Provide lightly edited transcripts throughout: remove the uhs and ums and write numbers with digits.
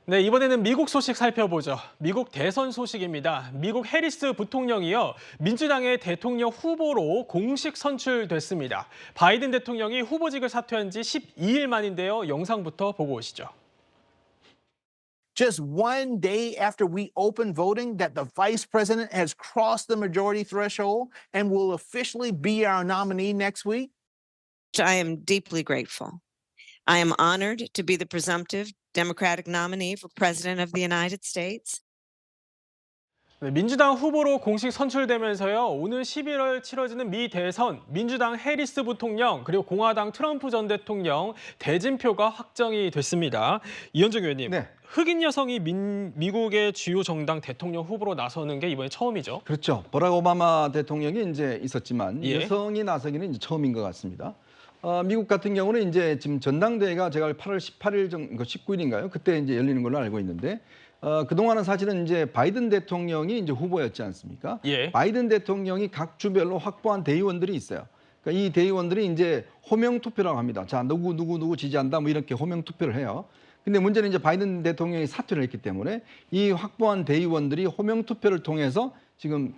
네, 이번에는 미국 소식 살펴보죠. 미국 대선 소식입니다. 미국 해리스 부통령이요, 민주당의 대통령 후보로 공식 선출됐습니다. 바이든 대통령이 후보직을 사퇴한 지 12일 만인데요. 영상부터 보고 오시죠. Just one day after we open voting, that the vice president has crossed the majority threshold and will officially be our nominee next week? I am deeply grateful. I am honored to be the presumptive Democratic nominee for President of the United States. 네, 민주당 후보로 공식 선출되면서요, 오늘 11월 치러지는 미 대선, 민주당 해리스 부통령, 그리고 공화당 트럼프 전 대통령 대진표가 확정이 됐습니다. 이현정 의원님, 네. 흑인 여성이 미국의 주요 정당 대통령 후보로 나서는 게 이번에 처음이죠. 그렇죠. 버락 오바마 대통령이 이제 있었지만 예. 여성이 나서기는 이제 처음인 것 같습니다. 미국 같은 경우는 이제 지금 전당대회가 제가 8월 18일 정도, 19일인가요? 그때 이제 열리는 걸로 알고 있는데 그동안은 사실은 이제 바이든 대통령이 이제 후보였지 않습니까? 예. 바이든 대통령이 각 주별로 확보한 대의원들이 있어요. 그러니까 이 대의원들이 이제 호명 투표라고 합니다. 자, 누구 지지한다 뭐 이렇게 호명 투표를 해요. 근데 문제는 이제 바이든 대통령이 사퇴를 했기 때문에 이 확보한 대의원들이 호명 투표를 통해서 지금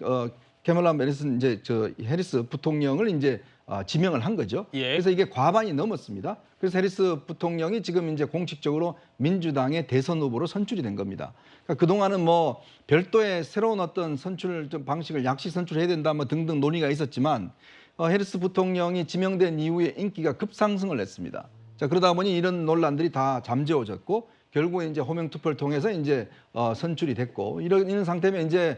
캐멀라 해리스 이제 해리스 부통령을 이제 지명을 한 거죠. 예. 그래서 이게 과반이 넘었습니다. 그래서 해리스 부통령이 지금 이제 공식적으로 민주당의 대선 후보로 선출이 된 겁니다. 그러니까 그동안은 뭐 별도의 새로운 어떤 선출 방식을 약식 선출해야 된다 뭐 등등 논의가 있었지만 해리스 부통령이 지명된 이후에 인기가 급상승을 했습니다. 자, 그러다 보니 이런 논란들이 다 잠재워졌고 결국에 이제 호명 투표를 통해서 이제 선출이 됐고 이런 상태면 이제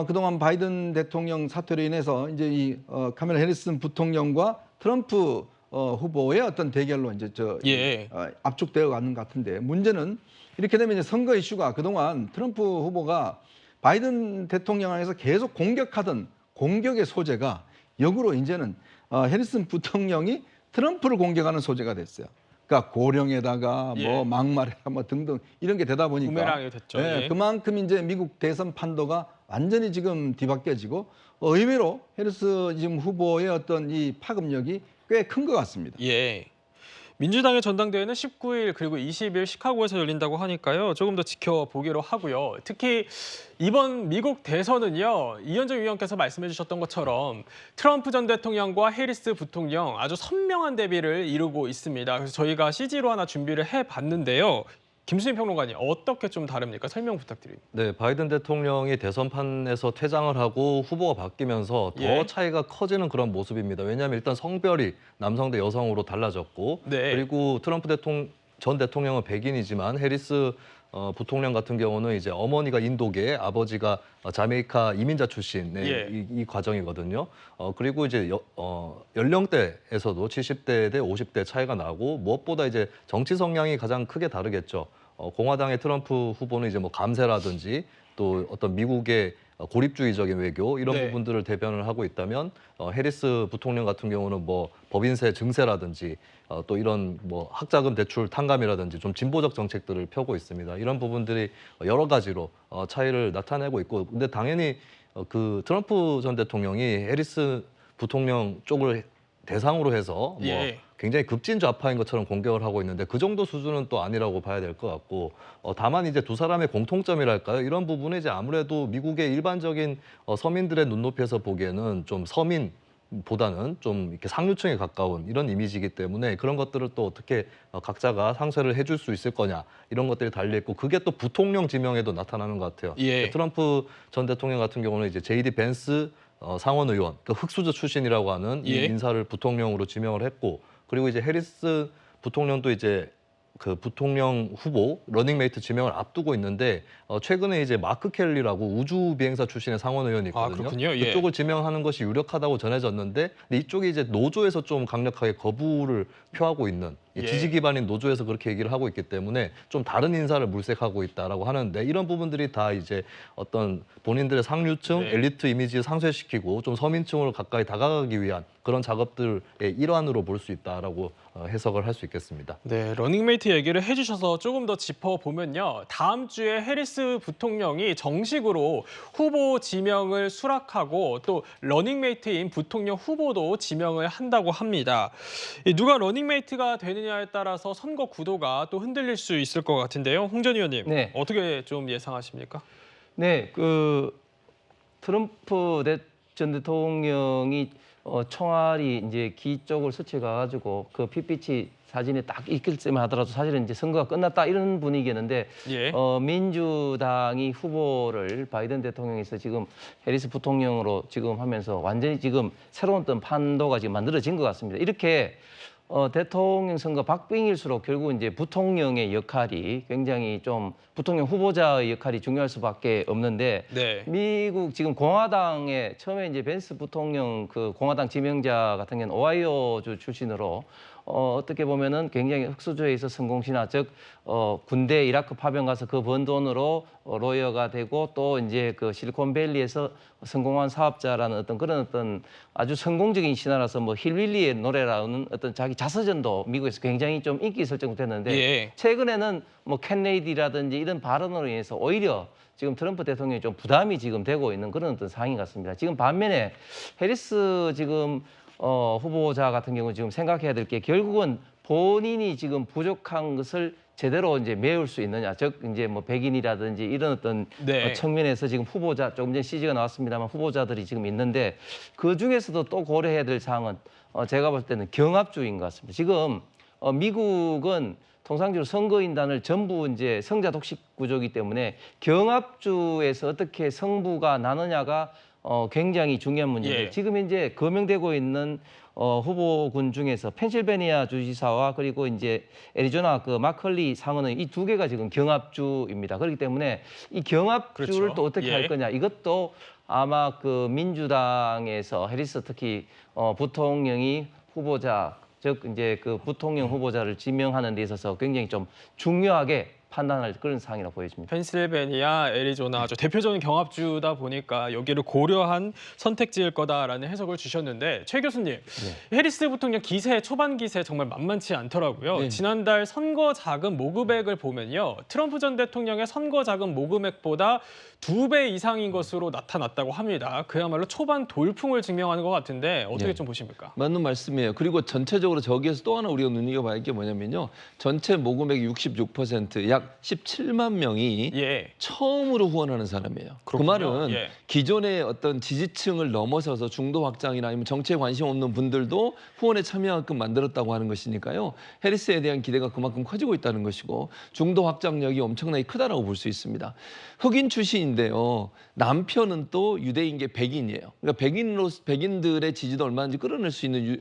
그동안 바이든 대통령 사퇴로 인해서 이제 이 카멜라 해리스 부통령과 트럼프 후보의 어떤 대결로 이제 예. 압축되어 가는 것 같은데 문제는 이렇게 되면 이제 선거 이슈가 그동안 트럼프 후보가 바이든 대통령을 향해서 계속 공격하던 공격의 소재가 역으로 이제는 해리스 부통령이 트럼프를 공격하는 소재가 됐어요. 그러니까 고령에다가 예. 뭐 막말에다가 뭐 등등 이런 게 되다 보니까 부메랑이 됐죠. 예, 예. 그만큼 이제 미국 대선 판도가 완전히 지금 뒤바뀌어지고 의외로 해리스 지금 후보의 어떤 이 파급력이 꽤 큰 것 같습니다. 예. 민주당의 전당대회는 19일 그리고 20일 시카고에서 열린다고 하니까요. 조금 더 지켜보기로 하고요. 특히 이번 미국 대선은요. 이현정 위원께서 말씀해 주셨던 것처럼 트럼프 전 대통령과 해리스 부통령 아주 선명한 대비를 이루고 있습니다. 그래서 저희가 CG로 하나 준비를 해봤는데요. 김수진 평론가님, 어떻게 좀 다릅니까? 설명 부탁드립니다. 네, 바이든 대통령이 대선판에서 퇴장을 하고 후보가 바뀌면서 더 예. 차이가 커지는 그런 모습입니다. 왜냐하면 일단 성별이 남성 대 여성으로 달라졌고 네. 그리고 트럼프 전 대통령은 백인이지만 해리스 부통령 같은 경우는 이제 어머니가 인도계, 아버지가 자메이카 이민자 출신의 예. 이 과정이거든요. 그리고 이제 연령대에서도 70대 대 50대 차이가 나고 무엇보다 이제 정치 성향이 가장 크게 다르겠죠. 공화당의 트럼프 후보는 이제 뭐 감세라든지 또 어떤 미국의 고립주의적인 외교 이런 네. 부분들을 대변을 하고 있다면 해리스 부통령 같은 경우는 뭐 법인세 증세라든지 또 이런 뭐 학자금 대출 탕감이라든지 좀 진보적 정책들을 펴고 있습니다. 이런 부분들이 여러 가지로 차이를 나타내고 있고 근데 당연히 그 트럼프 전 대통령이 해리스 부통령 쪽을 대상으로 해서 뭐 예. 굉장히 극진 좌파인 것처럼 공격을 하고 있는데 그 정도 수준은 또 아니라고 봐야 될 것 같고 다만 이제 두 사람의 공통점이랄까요? 이런 부분은 이제 아무래도 미국의 일반적인 서민들의 눈높이에서 보기에는 좀 서민보다는 좀 이렇게 상류층에 가까운 이런 이미지이기 때문에 그런 것들을 또 어떻게 각자가 상쇄를 해줄 수 있을 거냐 이런 것들이 달려 있고 그게 또 부통령 지명에도 나타나는 것 같아요. 예. 트럼프 전 대통령 같은 경우는 이제 JD 벤스 상원 의원, 그 흑수저 출신이라고 하는 이 예. 인사를 부통령으로 지명을 했고 그리고 이제 해리스 부통령도 이제 그 부통령 후보 러닝메이트 지명을 앞두고 있는데 최근에 이제 마크 켈리라고 우주 비행사 출신의 상원 의원이 있거든요. 그렇군요. 예. 그쪽을 지명하는 것이 유력하다고 전해졌는데 근데 이쪽이 이제 노조에서 좀 강력하게 거부를 표하고 있는 예. 지지 기반인 노조에서 그렇게 얘기를 하고 있기 때문에 좀 다른 인사를 물색하고 있다라고 하는데 이런 부분들이 다 이제 어떤 본인들의 상류층 네. 엘리트 이미지를 상쇄시키고 좀 서민층으로 가까이 다가가기 위한 그런 작업들의 일환으로 볼 수 있다라고 해석을 할 수 있겠습니다. 네, 러닝메이트 얘기를 해주셔서 조금 더 짚어보면요. 다음 주에 해리스 부통령이 정식으로 후보 지명을 수락하고 또 러닝메이트인 부통령 후보도 지명을 한다고 합니다. 누가 러닝메이트가 되는 되느냐에 따라서 선거 구도가 또 흔들릴 수 있을 것 같은데요. 홍 전 의원님, 네. 어떻게 좀 예상하십니까? 네, 트럼프 전 대통령이 총알이 이제 귀 쪽을 스쳐가지고 그 핏빛이 사진에 딱 있을 때만 하더라도 사실은 이제 선거가 끝났다 이런 분위기였는데 예. 민주당이 후보를 바이든 대통령에서 지금 해리스 부통령으로 지금 하면서 완전히 지금 새로운 어떤 판도가 지금 만들어진 것 같습니다. 이렇게 대통령 선거 박빙일수록 결국 이제 부통령의 역할이 굉장히 좀 부통령 후보자의 역할이 중요할 수밖에 없는데 네. 미국 지금 공화당에 처음에 이제 벤스 부통령 그 공화당 지명자 같은 경우는 오하이오주 출신으로 어떻게 보면은 굉장히 흑수저에 있어 성공신화 즉 군대 이라크 파병 가서 그 번 돈으로 로이어가 되고 또 이제 그 실리콘밸리에서 성공한 사업자라는 어떤 그런 어떤 아주 성공적인 신화라서 뭐 힐빌리의 노래라는 어떤 자기 자서전도 미국에서 굉장히 좀 인기 설정됐는데 예. 최근에는 뭐 캔네이디라든지 이런 발언으로 인해서 오히려 지금 트럼프 대통령이 좀 부담이 지금 되고 있는 그런 어떤 상황인 것 같습니다. 지금 반면에 해리스 지금 후보자 같은 경우 지금 생각해야 될 게 결국은 본인이 지금 부족한 것을 제대로 이제 메울 수 있느냐, 즉 이제 뭐 백인이라든지 이런 어떤 네. 측면에서 지금 후보자 조금 전에 CG가 나왔습니다만 후보자들이 지금 있는데 그 중에서도 또 고려해야 될 사항은 제가 볼 때는 경합주의인 것 같습니다. 지금 미국은 통상적으로 선거인단을 전부 이제 성자 독식 구조이기 때문에 경합주에서 어떻게 승부가 나느냐가 굉장히 중요한 문제인데 예. 지금 이제 거명되고 있는 후보군 중에서 펜실베니아 주지사와 그리고 이제 애리조나 그 마컬리 상원은 이 두 개가 지금 경합주입니다. 그렇기 때문에 이 경합주를 그렇죠. 또 어떻게 예. 할 거냐 이것도 아마 그 민주당에서 해리스 특히 부통령이 후보자 즉 이제 그 부통령 후보자를 지명하는 데 있어서 굉장히 좀 중요하게 판단할 그런 사항이라고 보여집니다. 펜실베니아, 애리조나 아주 대표적인 경합주다 보니까 여기를 고려한 선택지일 거다라는 해석을 주셨는데 최 교수님, 해리스 부통령 기세 초반 기세 정말 만만치 않더라고요. 네. 지난달 선거 자금 모금액을 보면요, 트럼프 전 대통령의 선거 자금 모금액보다 2배 이상인 것으로 나타났다고 합니다. 그야말로 초반 돌풍을 증명하는 것 같은데 어떻게 예. 좀 보십니까? 맞는 말씀이에요. 그리고 전체적으로 저기에서 또 하나 우리가 눈여겨봐야 할 게 뭐냐면요. 전체 모금액 66%, 약 17만 명이 예. 처음으로 후원하는 사람이에요. 그 그렇군요. 말은 예. 기존의 어떤 지지층을 넘어서서 중도 확장이나 아니면 정치에 관심 없는 분들도 후원에 참여하게끔 만들었다고 하는 것이니까요. 해리스에 대한 기대가 그만큼 커지고 있다는 것이고 중도 확장력이 엄청나게 크다라고 볼 수 있습니다. 흑인 출신인데요. 남편은 또 유대인계 백인이에요. 그러니까 백인들의 지지도 얼마든지 끌어낼 수 있는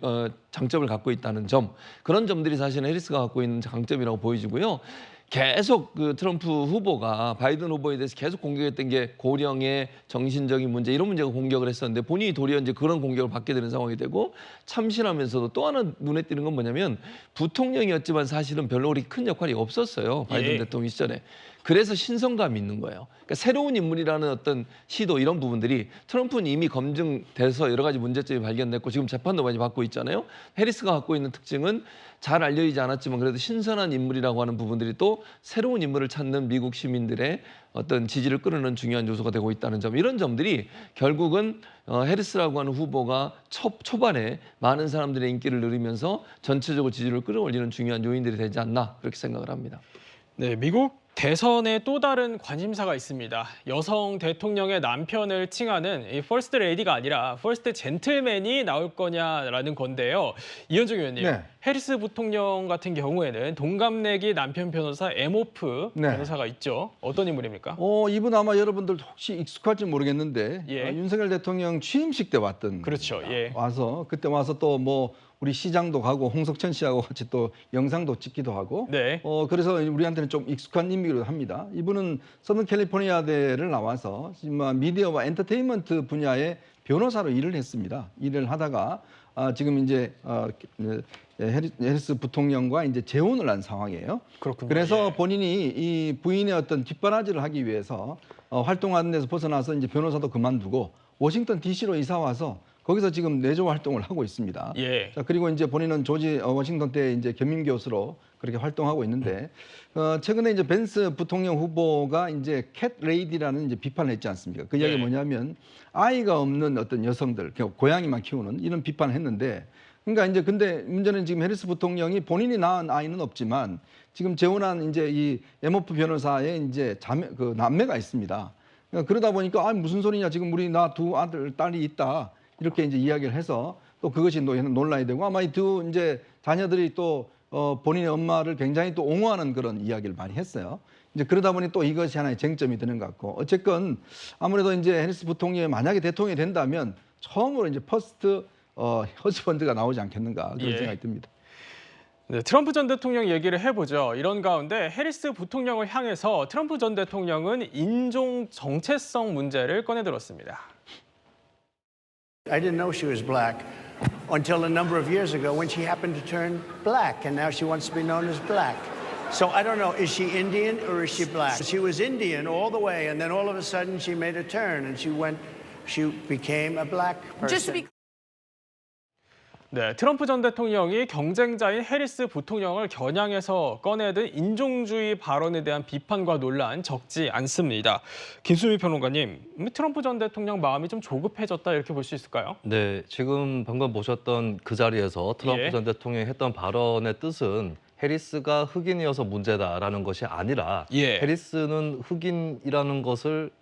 장점을 갖고 있다는 점, 그런 점들이 사실은 해리스가 갖고 있는 강점이라고 보여지고요. 계속 그 트럼프 후보가 바이든 후보에 대해서 계속 공격했던 게 고령의 정신적인 문제 이런 문제가 공격을 했었는데 본인이 도리어 이제 그런 공격을 받게 되는 상황이 되고 참신하면서도 또 하나 눈에 띄는 건 뭐냐면 부통령이었지만 사실은 별로 그렇게 큰 역할이 없었어요. 바이든 예. 대통령 시절에. 그래서 신선감이 있는 거예요. 그러니까 새로운 인물이라는 어떤 시도 이런 부분들이 트럼프는 이미 검증돼서 여러 가지 문제점이 발견됐고 지금 재판도 많이 받고 있잖아요. 해리스가 갖고 있는 특징은 잘 알려지지 않았지만 그래도 신선한 인물이라고 하는 부분들이 또 새로운 인물을 찾는 미국 시민들의 어떤 지지를 끌어내는 중요한 요소가 되고 있다는 점, 이런 점들이 결국은 해리스라고 하는 후보가 초반에 많은 사람들의 인기를 누리면서 전체적으로 지지를 끌어올리는 중요한 요인들이 되지 않나 그렇게 생각을 합니다. 네, 미국 대선에 또 다른 관심사가 있습니다. 여성 대통령의 남편을 칭하는 이 퍼스트 레이디가 아니라 퍼스트 젠틀맨이 나올 거냐라는 건데요. 이현정 의원님, 네. 해리스 부통령 같은 경우에는 동갑내기 남편 변호사 에모프 네. 변호사가 있죠. 어떤 인물입니까? 이분 아마 여러분들 혹시 익숙할지 모르겠는데 예. 윤석열 대통령 취임식 때 왔던 그렇죠. 예. 와서 그때 와서 또 뭐 우리 시장도 가고 홍석천 씨하고 같이 또 영상도 찍기도 하고 네. 그래서 우리한테는 좀 익숙한 인물이기도 합니다. 이분은 서던 캘리포니아대를 나와서 미디어와 엔터테인먼트 분야의 변호사로 일을 했습니다. 일을 하다가 지금 이제 해리스 부통령과 이제 재혼을 한 상황이에요. 그렇군요. 그래서 예. 본인이 이 부인의 어떤 뒷바라지를 하기 위해서 활동하는 데서 벗어나서 이제 변호사도 그만두고 워싱턴 D.C.로 이사 와서 거기서 지금 내조 활동을 하고 있습니다. 예. 자, 그리고 이제 본인은 조지 워싱턴 때 이제 겸임 교수로 그렇게 활동하고 있는데 최근에 이제 벤스 부통령 후보가 이제 캣 레이디라는 이제 비판을 했지 않습니까? 그 이야기가 네. 뭐냐면 아이가 없는 어떤 여성들, 고양이만 키우는 이런 비판을 했는데 그러니까 이제 근데 문제는 지금 해리스 부통령이 본인이 낳은 아이는 없지만 지금 재혼한 이제 이 에모프 변호사의 이제 그 남매가 있습니다. 그러니까 그러다 보니까 아 무슨 소리냐 지금 우리 나 두 아들 딸이 있다 이렇게 이제 이야기를 해서 또 그것이 논란이 되고 아마 이 두 이제 자녀들이 또 본인의 엄마를 굉장히 또 옹호하는 그런 이야기를 많이 했어요. 이제 그러다 보니 또 이것이 하나의 쟁점이 되는 것 같고 어쨌건 아무래도 이제 해리스 부통령이 만약에 대통령이 된다면 처음으로 이제 퍼스트 허즈번드가 나오지 않겠는가 그런 예. 생각이 듭니다. 네, 트럼프 전 대통령 얘기를 해보죠. 이런 가운데 해리스 부통령을 향해서 트럼프 전 대통령은 인종 정체성 문제를 꺼내들었습니다. I didn't know she was black until a number of years ago when she happened to turn black, and now she wants to be known as black. So I don't know, is she Indian or is she black? She was Indian all the way, and then all of a sudden she made a turn and she became a black person. 네, 트럼프 전 대통령이 경쟁자인 해리스 부통령을 겨냥해서 꺼내든 인종주의 발언에 대한 비판과 논란 적지 않습니다. 김수미 평론가님, 트럼프 전 대통령 마음이 좀 조급해졌다 이렇게 볼 수 있을까요? 네, 지금 방금 보셨던 그 자리에서 트럼프 예. 전 대통령이 했던 발언의 뜻은 해리스가 흑인이어서 문제다라는 것이 아니라 예. 해리스는 흑인이라는 것을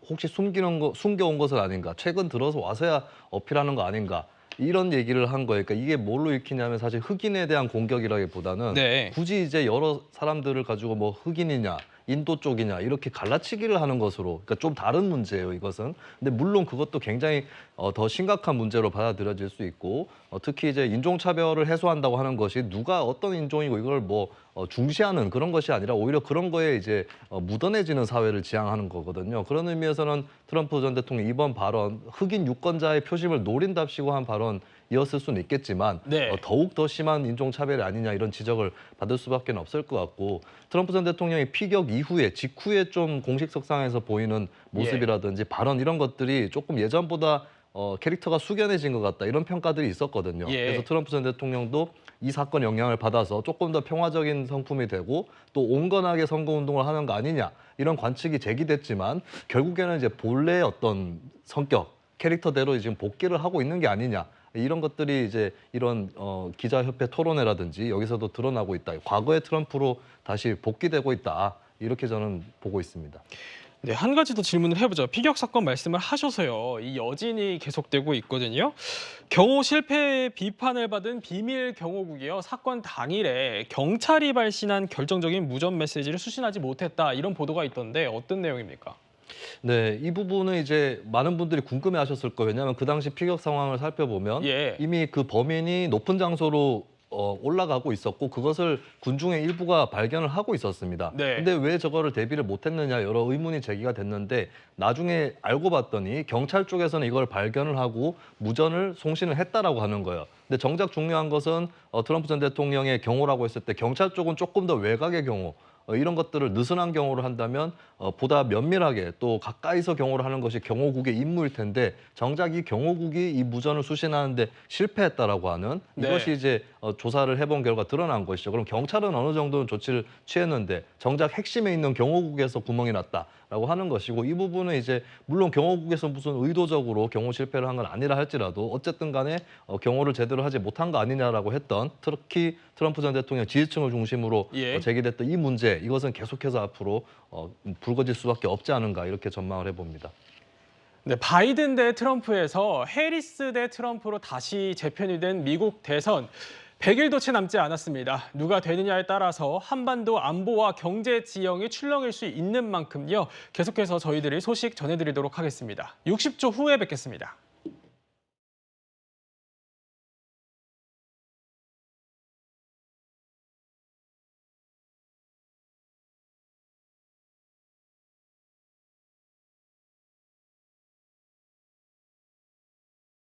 혹시 숨겨온 것은 아닌가, 최근 들어서 와서야 어필하는 거 아닌가, 이런 얘기를 한 거예요. 그러니까 이게 뭘로 읽히냐면 사실 흑인에 대한 공격이라기보다는 네. 굳이 이제 여러 사람들을 가지고 뭐 흑인이냐, 인도 쪽이냐 이렇게 갈라치기를 하는 것으로, 그러니까 좀 다른 문제예요, 이것은. 근데 물론 그것도 굉장히 더 심각한 문제로 받아들여질 수 있고, 특히 이제 인종차별을 해소한다고 하는 것이 누가 어떤 인종이고 이걸 뭐 중시하는 그런 것이 아니라 오히려 그런 거에 이제 묻어내지는 사회를 지향하는 거거든요. 그런 의미에서는 트럼프 전 대통령 이번 발언, 흑인 유권자의 표심을 노린답시고 한 발언이었을 수는 있겠지만 네. 더욱 더 심한 인종차별이 아니냐 이런 지적을 받을 수밖에 없을 것 같고, 트럼프 전 대통령이 피격 이후에 직후에 좀 공식석상에서 보이는 모습이라든지 발언 이런 것들이 조금 예전보다 캐릭터가 숙연해진 것 같다 이런 평가들이 있었거든요. 예. 그래서 트럼프 전 대통령도 이 사건 영향을 받아서 조금 더 평화적인 성품이 되고 또 온건하게 선거운동을 하는 거 아니냐 이런 관측이 제기됐지만 결국에는 이제 본래의 어떤 성격, 캐릭터대로 지금 복귀를 하고 있는 게 아니냐 이런 것들이 이제 이런 기자협회 토론회라든지 여기서도 드러나고 있다. 과거의 트럼프로 다시 복귀되고 있다. 이렇게 저는 보고 있습니다. 네, 한 가지 더 질문을 해보죠. 피격 사건 말씀을 하셔서요. 이 여진이 계속되고 있거든요. 경호 실패 비판을 받은 비밀 경호국이요. 사건 당일에 경찰이 발신한 결정적인 무전 메시지를 수신하지 못했다. 이런 보도가 있던데 어떤 내용입니까? 네, 이 부분은 이제 많은 분들이 궁금해하셨을 거예요. 왜냐하면 그 당시 피격 상황을 살펴보면 예. 이미 그 범인이 높은 장소로 올라가고 있었고 그것을 군중의 일부가 발견을 하고 있었습니다. 네. 근데 왜 저거를 대비를 못했느냐 여러 의문이 제기가 됐는데 나중에 알고 봤더니 경찰 쪽에서는 이걸 발견을 하고 무전을 송신을 했다라고 하는 거예요. 근데 정작 중요한 것은 트럼프 전 대통령의 경호라고 했을 때 경찰 쪽은 조금 더 외곽의 경호, 이런 것들을 느슨한 경호를 한다면 보다 면밀하게 또 가까이서 경호를 하는 것이 경호국의 임무일 텐데 정작 이 경호국이 이 무전을 수신하는데 실패했다라고 하는 네. 이것이 이제 조사를 해본 결과 드러난 것이죠. 그럼 경찰은 어느 정도는 조치를 취했는데 정작 핵심에 있는 경호국에서 구멍이 났다라고 하는 것이고 이 부분은 이제 물론 경호국에서 무슨 의도적으로 경호 실패를 한 건 아니라 할지라도 어쨌든 간에 경호를 제대로 하지 못한 거 아니냐라고 했던 특히 트럼프 전 대통령 지지층을 중심으로 예. 제기됐던 이 문제 이것은 계속해서 앞으로 불거질 수밖에 없지 않은가 이렇게 전망을 해봅니다. 네, 바이든 대 트럼프에서 해리스 대 트럼프로 다시 재편이 된 미국 대선. 100일도 채 남지 않았습니다. 누가 되느냐에 따라서 한반도 안보와 경제 지형이 출렁일 수 있는 만큼요. 계속해서 저희들이 소식 전해드리도록 하겠습니다. 60초 후에 뵙겠습니다.